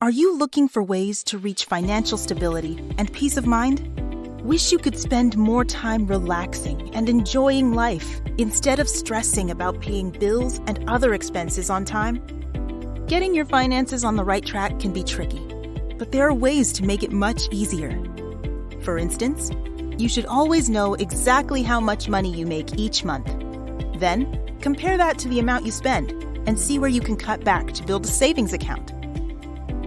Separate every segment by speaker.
Speaker 1: Are you looking for ways to reach financial stability and peace of mind? Wish you could spend more time relaxing and enjoying life instead of stressing about paying bills and other expenses on time? Getting your finances on the right track can be tricky, but there are ways to make it much easier. For instance, you should always know exactly how much money you make each month. Then, compare that to the amount you spend and see where you can cut back to build a savings account.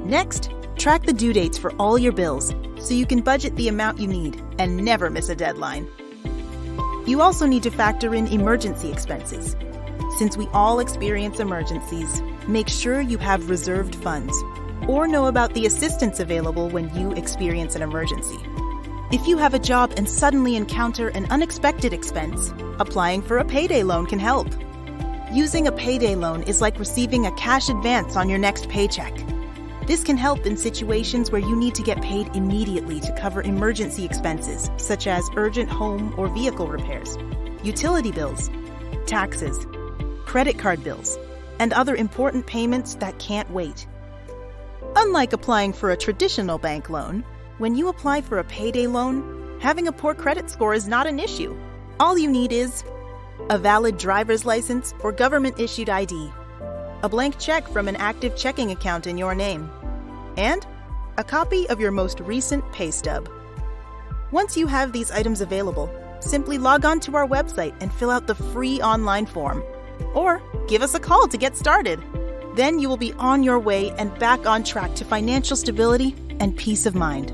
Speaker 1: Next, track the due dates for all your bills so you can budget the amount you need and never miss a deadline. You also need to factor in emergency expenses. Since we all experience emergencies, make sure you have reserved funds or know about the assistance available when you experience an emergency. If you have a job and suddenly encounter an unexpected expense, applying for a payday loan can help. Using a payday loan is like receiving a cash advance on your next paycheck. This can help in situations where you need to get paid immediately to cover emergency expenses, such as urgent home or vehicle repairs, utility bills, taxes, credit card bills, and other important payments that can't wait. Unlike applying for a traditional bank loan, when you apply for a payday loan, having a poor credit score is not an issue. All you need is a valid driver's license or government-issued ID, a blank check from an active checking account in your name, and a copy of your most recent pay stub. Once you have these items available, simply log on to our website and fill out the free online form, or give us a call to get started. Then you will be on your way and back on track to financial stability and peace of mind.